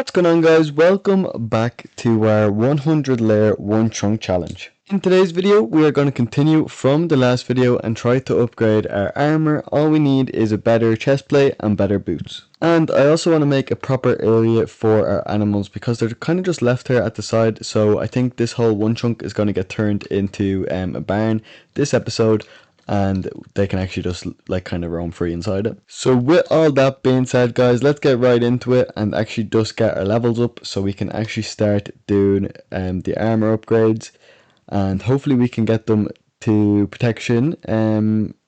What's going on, guys? Welcome back to our 100 layer one chunk challenge. In today's video we are going to continue from the last video and try to upgrade our armor. All we need is a better chest plate and better boots. And I also want to make a proper area for our animals because they're kind of just left here at the side, so I think this whole one chunk is going to get turned into a barn this episode, and they can actually just like kind of roam free inside it. So with all that being said, guys, let's get right into it and actually just get our levels up so we can actually start doing the armor upgrades, and hopefully we can get them to protection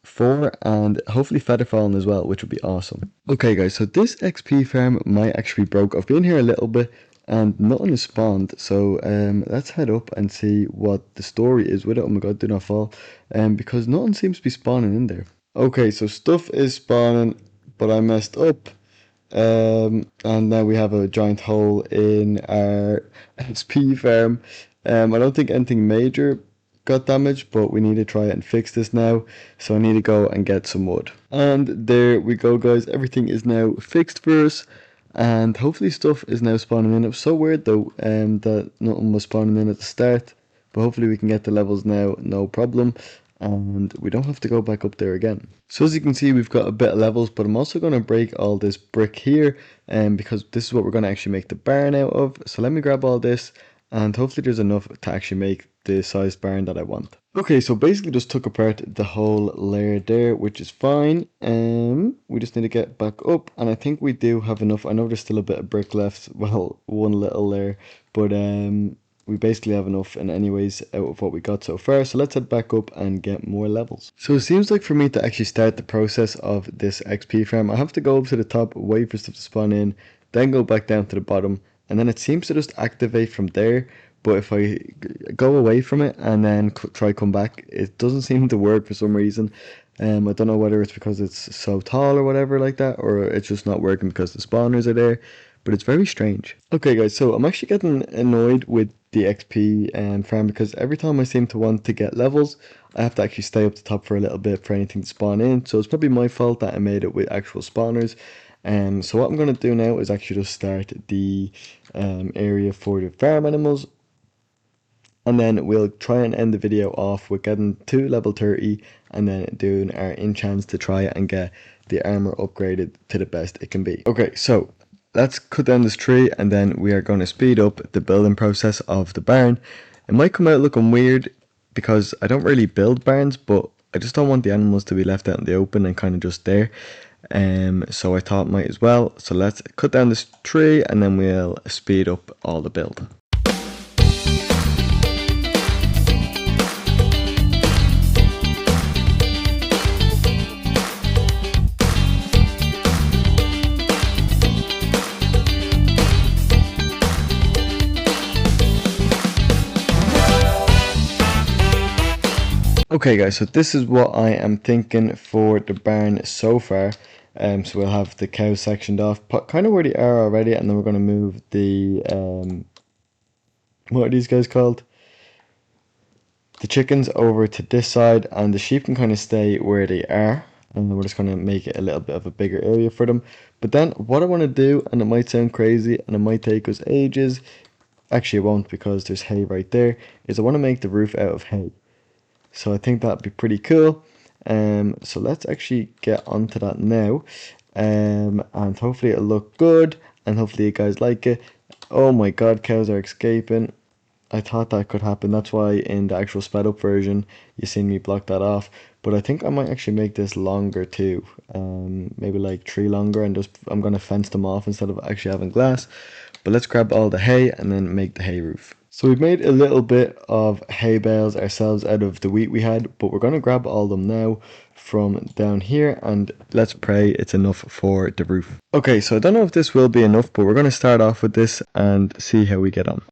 4 and hopefully feather falling as well, which would be awesome. Okay guys, so this XP farm might actually be broke. I've been here a little bit and nothing is spawned, so let's head up and see what the story is with it. Oh my god, do not fall, because nothing seems to be spawning in there. Okay, so stuff is spawning, but I messed up, and now we have a giant hole in our XP farm. I don't think anything major got damaged, but we need to try and fix this now, so I need to go and get some wood. And there we go, guys, everything is now fixed for us. And hopefully stuff is now spawning in. It was so weird though that nothing was spawning in at the start, but hopefully we can get the levels now, no problem, and we don't have to go back up there again. So as you can see, we've got a bit of levels, but I'm also going to break all this brick here, because this is what we're going to actually make the barn out of. So let me grab all this, and hopefully there's enough to actually make the size barn that I want. Okay, so basically just took apart the whole layer there, which is fine. We just need to get back up, and I think we do have enough. I know there's still a bit of brick left, well, one little layer, but we basically have enough in anyways out of what we got so far. So let's head back up and get more levels. So it seems like for me to actually start the process of this XP farm, I have to go up to the top, wait for stuff to spawn in, then go back down to the bottom, and then it seems to just activate from there. But if I go away from it and then try come back, it doesn't seem to work for some reason. I don't know whether it's because it's so tall or whatever like that, or it's just not working because the spawners are there, but it's very strange. Okay guys, so I'm actually getting annoyed with the XP farm because every time I seem to want to get levels, I have to actually stay up the top for a little bit for anything to spawn in. So it's probably my fault that I made it with actual spawners. So what I'm going to do now is actually just start the area for the farm animals. And then we'll try and end the video off with getting to level 30 and then doing our enchants to try and get the armor upgraded to the best it can be. Okay, so let's cut down this tree and then we are going to speed up the building process of the barn. It might come out looking weird because I don't really build barns, but I just don't want the animals to be left out in the open and kind of just there. So I thought might as well. So let's cut down this tree and then we'll speed up all the build. Okay guys, so this is what I am thinking for the barn so far. So we'll have the cows sectioned off, kind of where they are already, and then we're going to move the, what are these guys called? The chickens over to this side, and the sheep can kind of stay where they are. And we're just going to make it a little bit of a bigger area for them. But then what I want to do, and it might sound crazy, and it might take us ages, actually it won't because there's hay right there, is I want to make the roof out of hay. So I think that'd be pretty cool. So let's actually get onto that now, and hopefully it'll look good, and hopefully you guys like it. Oh my god, cows are escaping. I thought that could happen. That's why in the actual sped up version you seen me block that off. But I think I might actually make this longer too, maybe like 3 longer, and just I'm gonna fence them off instead of actually having glass. But let's grab all the hay and then make the hay roof. So we've made a little bit of hay bales ourselves out of the wheat we had, but we're going to grab all of them now from down here, and let's pray it's enough for the roof. Okay, so I don't know if this will be enough, but we're going to start off with this and see how we get on.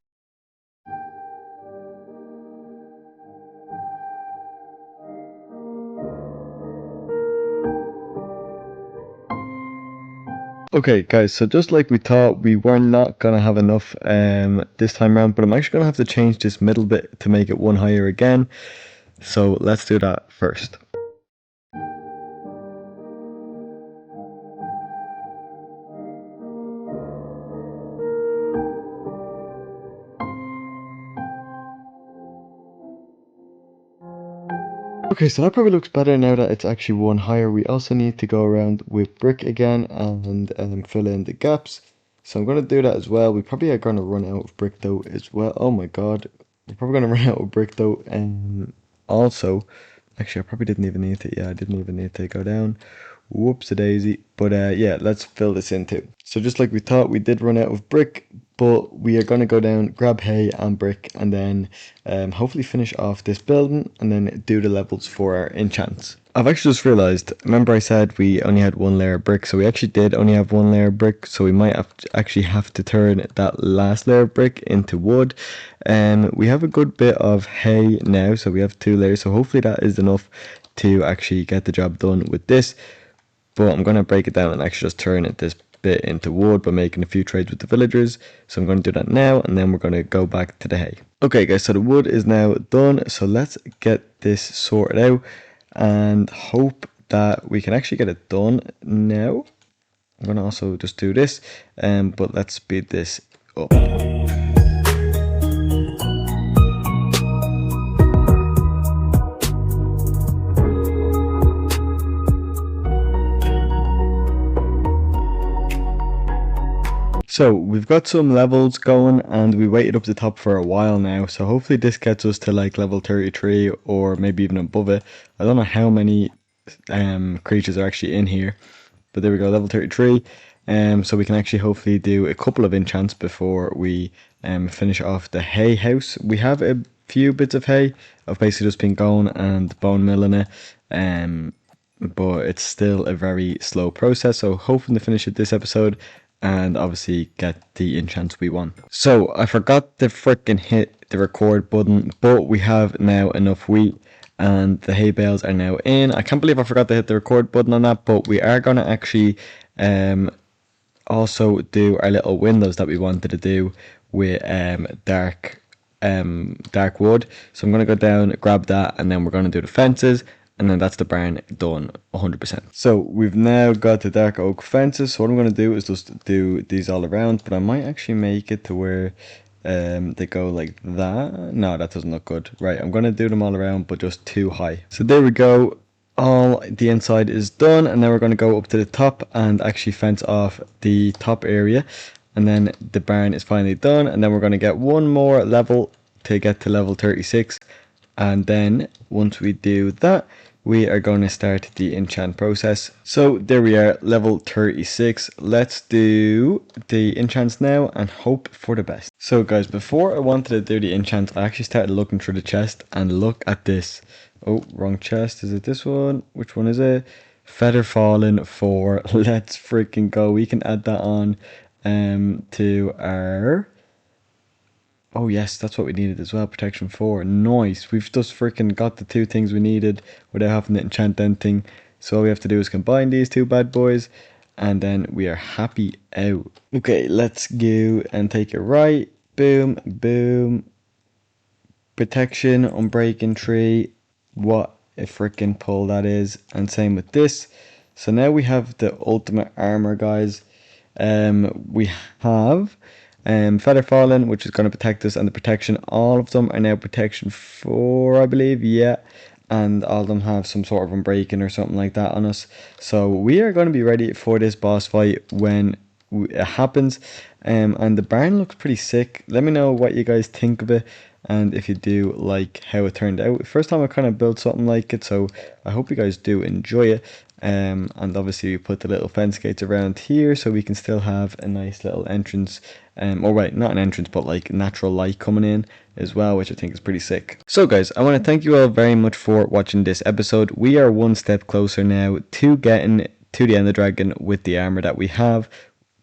Okay guys, so just like we thought, we were not going to have enough this time around, but I'm actually going to have to change this middle bit to make it one higher again. So let's do that first. Okay, so that probably looks better now that it's actually one higher. We also need to go around with brick again and fill in the gaps. So I'm going to do that as well. We probably are going to run out of brick though as well. Oh my god. We're probably going to run out of brick though. Also, actually I probably didn't even need to. Yeah, I didn't even need to go down. Whoops-a-daisy. But yeah, let's fill this in too. So just like we thought, we did run out of brick, but we are going to go down, grab hay and brick, and then hopefully finish off this building and then do the levels for our enchants. I've actually just realized, remember I said we only had one layer of brick, so we actually did only have one layer of brick, so we might actually have to turn that last layer of brick into wood. We have a good bit of hay now, so we have 2 layers, so hopefully that is enough to actually get the job done with this. But I'm going to break it down and actually just turn this bit into wood by making a few trades with the villagers. So I'm going to do that now, and then we're going to go back to the hay. Okay guys, so the wood is now done, so let's get this sorted out and hope that we can actually get it done now. I'm going to also just do this, but let's speed this up. So we've got some levels going and we waited up the top for a while now, so hopefully this gets us to like level 33 or maybe even above it. I don't know how many creatures are actually in here, but there we go, level 33. So we can actually hopefully do a couple of enchants before we finish off the hay house. We have a few bits of hay. I've basically just been going and bone milling it, but it's still a very slow process, so hoping to finish it this episode and obviously get the enchants we want. So I forgot to freaking hit the record button, but we have now enough wheat and the hay bales are now in. I can't believe I forgot to hit the record button on that, but we are going to actually also do our little windows that we wanted to do with dark wood. So I'm going to go down, grab that, and then we're going to do the fences. And then that's the barn done 100%. So we've now got the dark oak fences. So what I'm going to do is just do these all around. But I might actually make it to where they go like that. No, that doesn't look good. Right, I'm going to do them all around, but just too high. So there we go. All the inside is done. And now we're going to go up to the top and actually fence off the top area. And then the barn is finally done. And then we're going to get one more level to get to level 36. And then once we do that, we are going to start the enchant process. So there we are, level 36. Let's do the enchants now and hope for the best. So guys, before I wanted to do the enchants, I actually started looking through the chest and look at this. Oh, wrong chest. Is it this one? Which one is it? Feather Fallen 4. Let's freaking go. We can add that on to our... Oh yes, that's what we needed as well, protection 4. Nice, we've just freaking got the 2 things we needed without having to enchant anything. So all we have to do is combine these 2 bad boys and then we are happy out. Okay, let's go and take it right. Boom, boom. Protection, unbreaking 3. What a freaking pull that is. And same with this. So now we have the ultimate armor, guys. We have... Feather Fallen, which is going to protect us, and the protection, all of them are now protection 4, I believe, yeah, and all of them have some sort of unbreaking or something like that on us. So we are going to be ready for this boss fight when it happens. And the barn looks pretty sick. Let me know what you guys think of it and if you do like how it turned out. First time I kind of built something like it, so I hope you guys do enjoy it. And obviously we put the little fence gates around here so we can still have a nice little entrance, or wait, not an entrance, but like natural light coming in as well, which I think is pretty sick. So guys, I want to thank you all very much for watching this episode. We are one step closer now to getting to the Ender Dragon with the armor that we have.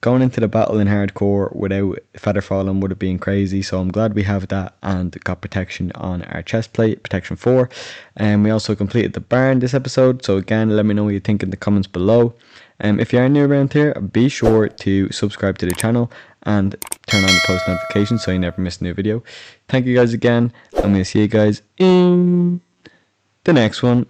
Going into the battle in hardcore without Feather Fallen would have been crazy, so I'm glad we have that and got protection on our chest plate, protection 4. And we also completed the barn this episode, so again, let me know what you think in the comments below. If you are new around here, be sure to subscribe to the channel and turn on the post notifications so you never miss a new video. Thank you guys again. I'm going to see you guys in the next one.